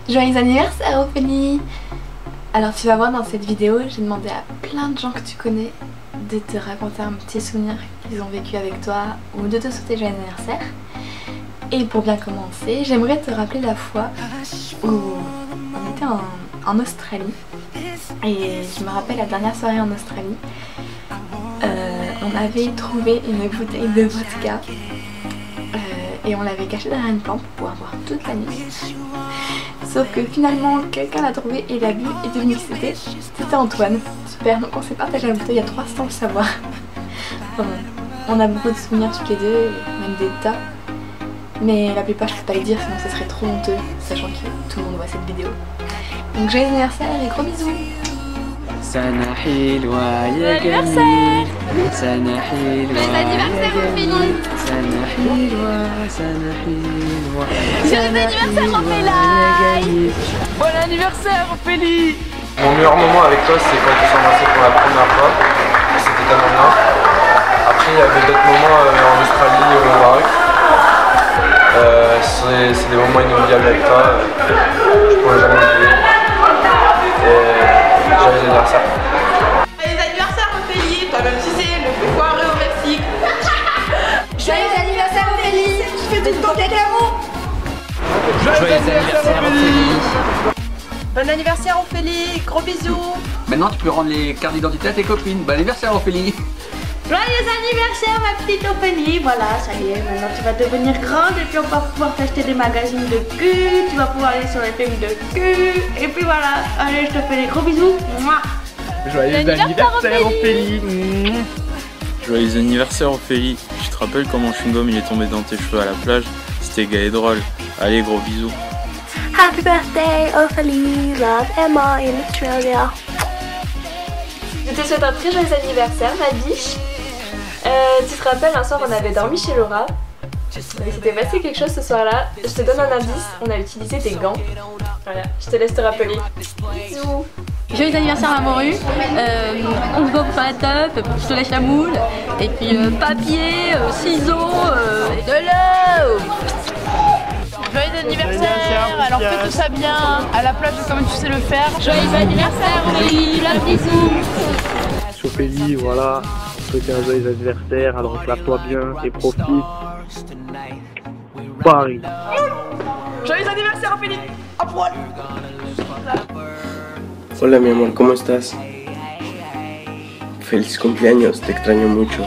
Joyeux anniversaire Ophélie! Alors tu vas voir dans cette vidéo, j'ai demandé à plein de gens que tu connais de te raconter un petit souvenir qu'ils ont vécu avec toi ou de te souhaiter joyeux anniversaire. Et pour bien commencer, j'aimerais te rappeler la fois où on était en Australie. Et je me rappelle la dernière soirée en Australie, on avait trouvé une bouteille de vodka et on l'avait cachée derrière une plante pour pouvoir boire toute la nuit. Sauf que finalement quelqu'un l'a trouvé et l'a bu et devenu qui c'était. C'était Antoine. Super, donc on s'est partagé la bouteille à 3 sans le savoir. Enfin, on a beaucoup de souvenirs tous les deux, même des tas. Mais la plupart je peux pas les dire sinon ce serait trop honteux, sachant que tout le monde voit cette vidéo. Donc joyeux anniversaire et gros bisous. سنة حلوة يا جميل سنة حلوة يا جميل سنة حلوة سنة حلوة Joyeux anniversaire Ophélie. Bon anniversaire Ophélie. Mon meilleur moment avec toi c'est quand on s'est embrassé pour la première fois. C'était tellement bien. Après il y avait d'autres moments en Australie et au Maroc. C'est des moments inoubliables avec toi. Je pourrais jamais oublier. Joyeux anniversaire. Joyeux anniversaire Ophélie, toi-même tu sais, le plus foireux au Mexique. Joyeux anniversaire Ophélie. Tu fais tout le temps cacao. Joyeux anniversaire Ophélie. Bon anniversaire Ophélie, gros bisous. Maintenant tu peux rendre les cartes d'identité à tes copines. Bon anniversaire Ophélie. Joyeux anniversaire ma petite Ophélie, voilà ça y est, maintenant tu vas devenir grande et puis on va pouvoir t'acheter des magazines de cul, tu vas pouvoir aller sur les films de cul, et puis voilà, allez je te fais des gros bisous. Mouah. Joyeux anniversaire Ophélie. Joyeux anniversaire Ophélie. Tu te rappelles quand mon chewing-gum il est tombé dans tes cheveux à la plage? C'était gai et drôle. Allez gros bisous. Happy birthday Ophélie, love Emma in Australia. Je te souhaite un très joyeux anniversaire ma biche. Tu te rappelles, un soir on avait dormi chez Laura. Il s'était passé quelque chose ce soir-là. Je te donne un indice, on a utilisé des gants. Voilà, je te laisse te rappeler. Bisous. Joyeux anniversaire ma morue, on se voit pour faire la teuf, je te lèche la moule, et puis papier, ciseaux, de l'eau. Joyeux anniversaire, alors fais tout ça bien, à la plage comme tu sais le faire. Joyeux anniversaire Ophélie, plein de bisous. Ophélie, voilà, souhaiter un joyeux anniversaire, alors lave-toi bien et profite. Paris. Joyeux anniversaire Ophélie, à poil. Hola mi amor, ¿cómo estás? Feliz cumpleaños, te extraño mucho.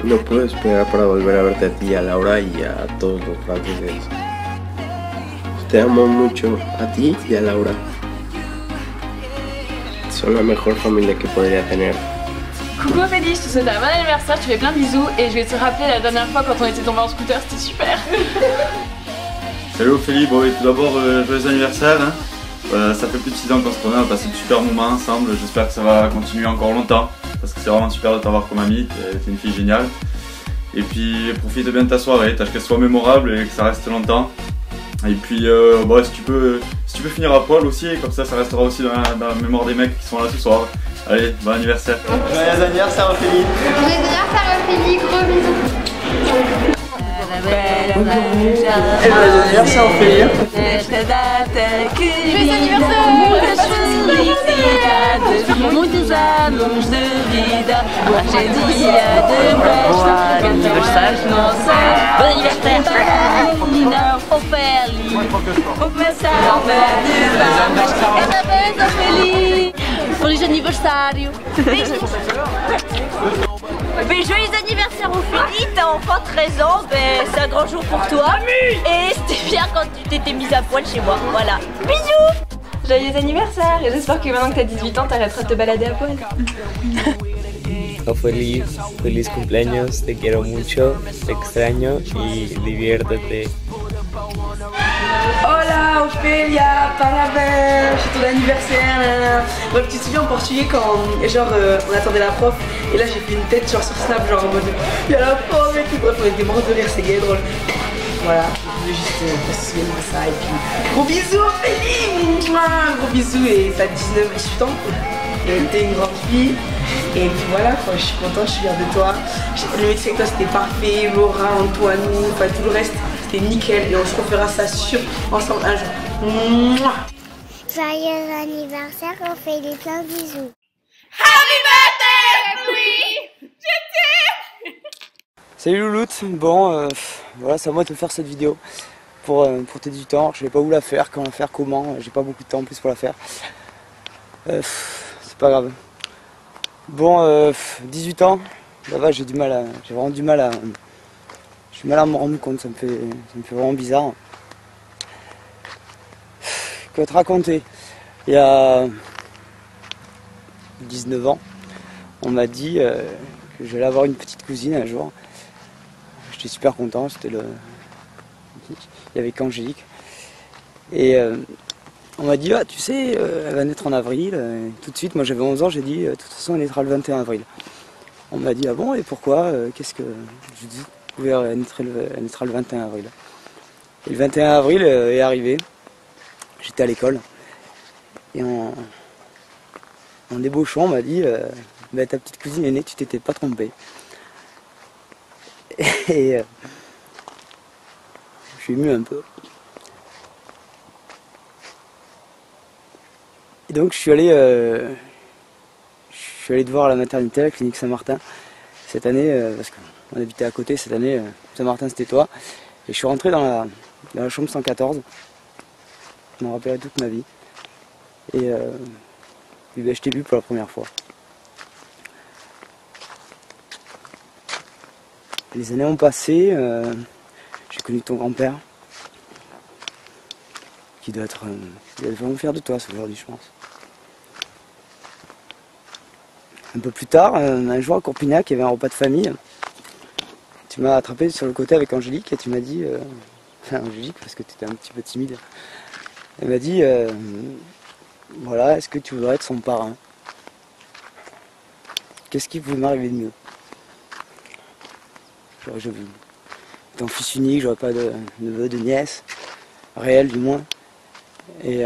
No puedo esperar para volver a verte a ti, a Laura y a todos los franceses. Te amo mucho, a ti y a Laura. Son la mejor familia que podría tener. Coucou Ophélie, je te souhaite un bon anniversaire, je te fais plein de bisous et je vais te rappeler la dernière fois quand on était tombé en scooter, c'était super. Salut Ophélie, bon et tout d'abord joyeux anniversaire. Ça fait plus de 6 ans qu'on se connaît, on a passé de super moments ensemble, j'espère que ça va continuer encore longtemps. Parce que c'est vraiment super de t'avoir comme amie, t'es une fille géniale. Et puis profite bien de ta soirée, tâche qu'elle soit mémorable et que ça reste longtemps. Et puis bon, si tu peux finir à poil aussi, comme ça restera aussi dans la mémoire des mecs qui sont là ce soir. Allez, bon anniversaire. Joyeux anniversaire Ophélie. Joyeux anniversaire Ophélie, gros bisous. Joyeux anniversaire Ophélie. Joyeux anniversaire. Muitos anos de vida, cheia de festa, cantarás nossa. Bom aniversário, menina Ophélie. Começar a ver é da vez Ophélie. Feliz aniversário. Joyeux anniversaire Ophélie, t'as enfin 13 ans, c'est un grand jour pour toi. Et c'était bien quand tu t'étais mise à poil chez moi, voilà. Bisous. Joyeux anniversaire et j'espère que maintenant que t'as 18 ans t'arrêteras de te balader à poil. Ophélie, feliz cumpleaños, te quiero mucho, te extraño y diviértete. Hola Ophélia, parabéns, c'est ton anniversaire. Bon, tu te souviens en portugais quand genre on attendait la prof et là j'ai fait une tête genre sur Snap genre en mode il y a la prof et tout, bref on était morts de rire, c'est gay drôle. Voilà, je voulais juste qu'on se souvienne de ça et puis gros bisous Ophélie, gros bisous et t'as 19-18 ans et t'es une grande fille et puis voilà quoi, je suis contente, je suis fière de toi. Le métier avec toi c'était parfait, Laura, Antoine, enfin tout le reste. c'était nickel et on se refera ça sûr ensemble un jour. Mouah. Joyeux anniversaire, on fait des pleins bisous. Happy birthday, oui. Salut Louloute, bon voilà, c'est à moi de te faire cette vidéo pour tes 18 ans. Je sais pas où la faire, quand la faire, comment, j'ai pas beaucoup de temps en plus pour la faire. C'est pas grave. Bon, 18 ans, ça va, j'ai vraiment du mal à me rendre compte, ça me fait vraiment bizarre. Quoi te raconter? Il y a 19 ans, on m'a dit que j'allais avoir une petite cousine un jour. J'étais super content, il y avait qu'Angélique. Et on m'a dit, ah, tu sais, elle va naître en avril. Et tout de suite, moi j'avais 11 ans, j'ai dit, de toute façon elle naîtra le 21 avril. On m'a dit, ah bon, et pourquoi? Qu'est-ce que... Je dis, elle naîtra le 21 avril. Et le 21 avril est arrivé, j'étais à l'école. Et en débauchant, on m'a dit, bah, ta petite cousine est née, tu t'étais pas trompé. Et je suis ému un peu. Et donc je suis allé te voir à la maternité, à la clinique Saint-Martin, cette année, parce qu'on habitait à côté, cette année, Saint-Martin c'était toi. Et je suis rentré dans la chambre 114. Je m'en rappellerai toute ma vie. Et ben, je t'ai vu pour la première fois. Les années ont passé, j'ai connu ton grand-père, qui doit être vraiment fier de toi aujourd'hui, je pense. Un peu plus tard, un jour à Courpignac, il y avait un repas de famille. Tu m'as attrapé sur le côté avec Angélique et tu m'as dit, Angélique, parce que tu étais un petit peu timide, elle m'a dit, voilà, est-ce que tu voudrais être son parrain? Qu'est-ce qui pouvait m'arriver de mieux? J'étais un fils unique, j'aurais pas de neveu, de nièce, réel du moins. Et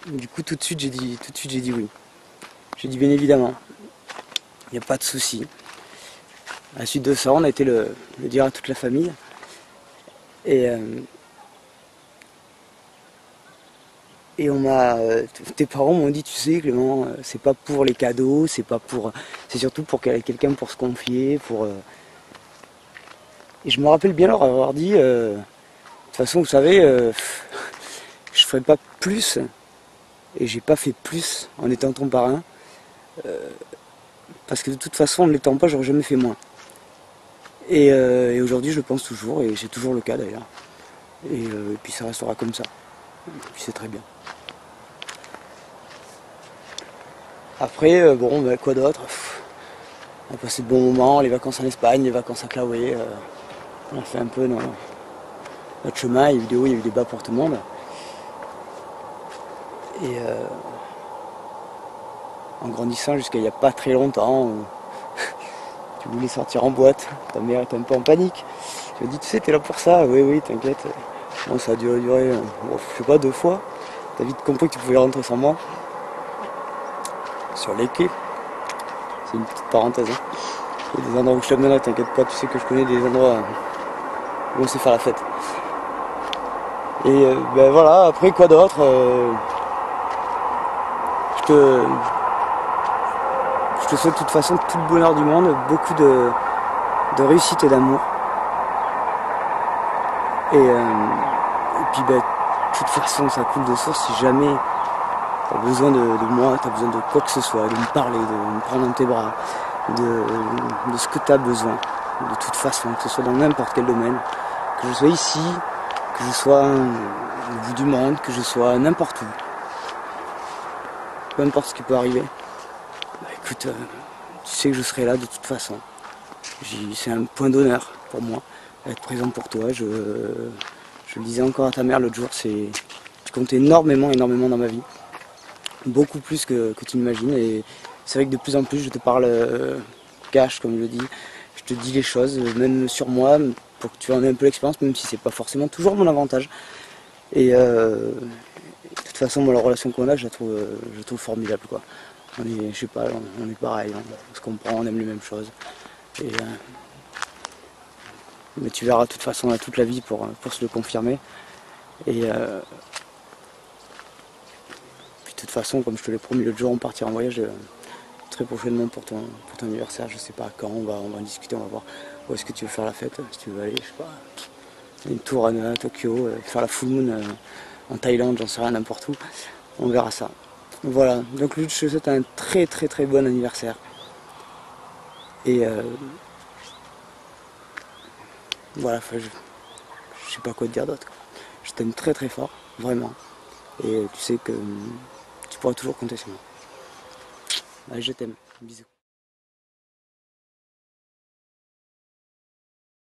du coup tout de suite j'ai dit oui. J'ai dit bien évidemment, il n'y a pas de souci. À la suite de ça, on a été le dire à toute la famille. Et tes parents m'ont dit, tu sais Clément, c'est pas pour les cadeaux, c'est surtout pour qu'il y ait quelqu'un pour se confier, Et je me rappelle bien leur avoir dit, de toute façon vous savez, je ferai pas plus, et j'ai pas fait plus en étant ton parrain, parce que de toute façon en ne l'étant pas, j'aurais jamais fait moins. Et aujourd'hui je le pense toujours, et c'est toujours le cas d'ailleurs. Et puis ça restera comme ça, et puis c'est très bien. Après, bon, bah, quoi d'autre? On a passé de bons moments, les vacances en Espagne, les vacances à Claoué. On a fait un peu notre chemin, il y a eu des hauts, il y a eu des bas pour tout le monde. Et en grandissant jusqu'à il n'y a pas très longtemps, tu voulais sortir en boîte, ta mère était un peu en panique. Tu m'as dit, tu sais, t'es là pour ça, oui, t'inquiète. Bon, ça a duré, bon, je sais pas, 2 fois. T'as vite compris que tu pouvais rentrer sans moi. Sur les quais. C'est une petite parenthèse. Hein. Il y a des endroits où je t'amènerai, t'inquiète pas, tu sais que je connais des endroits où on sait faire la fête. Et ben voilà, après quoi d'autre, je te souhaite de toute façon tout le bonheur du monde, beaucoup de réussite et d'amour. Et puis ben, de toute façon ça coule de source. Si jamais tu as besoin de moi, tu as besoin de quoi que ce soit, de me parler, de me prendre dans tes bras, de ce que tu as besoin, de toute façon, que ce soit dans n'importe quel domaine, que je sois ici, que je sois au bout du monde, que je sois n'importe où, peu importe ce qui peut arriver, bah écoute, tu sais que je serai là de toute façon. C'est un point d'honneur pour moi, être présent pour toi. Je le disais encore à ta mère l'autre jour, tu comptes énormément dans ma vie. Beaucoup plus que tu n'imagines, et c'est vrai que de plus en plus je te parle cash, comme je le dis, je te dis les choses, même sur moi, pour que tu en aies un peu l'expérience, même si c'est pas forcément toujours mon avantage. Et de toute façon, moi, la relation qu'on a, je la trouve formidable, quoi. Je sais pas, on est pareil, on se comprend, on aime les mêmes choses. Et Mais tu verras, de toute façon, on a toute la vie pour se le confirmer. Et puis de toute façon, comme je te l'ai promis l'autre jour, on partira en voyage très prochainement pour ton anniversaire. Je sais pas quand, on va en discuter, on va voir où est-ce que tu veux faire la fête. Si tu veux aller, je sais pas, une tour à Tokyo, faire la full moon en Thaïlande, j'en sais rien, n'importe où. On verra ça. Voilà, donc je te souhaite un très très très bon anniversaire. Et voilà, je sais pas quoi te dire d'autre. Je t'aime très très fort, vraiment. Et tu sais que tu pourras toujours compter sur moi. Allez, je t'aime. Bisous.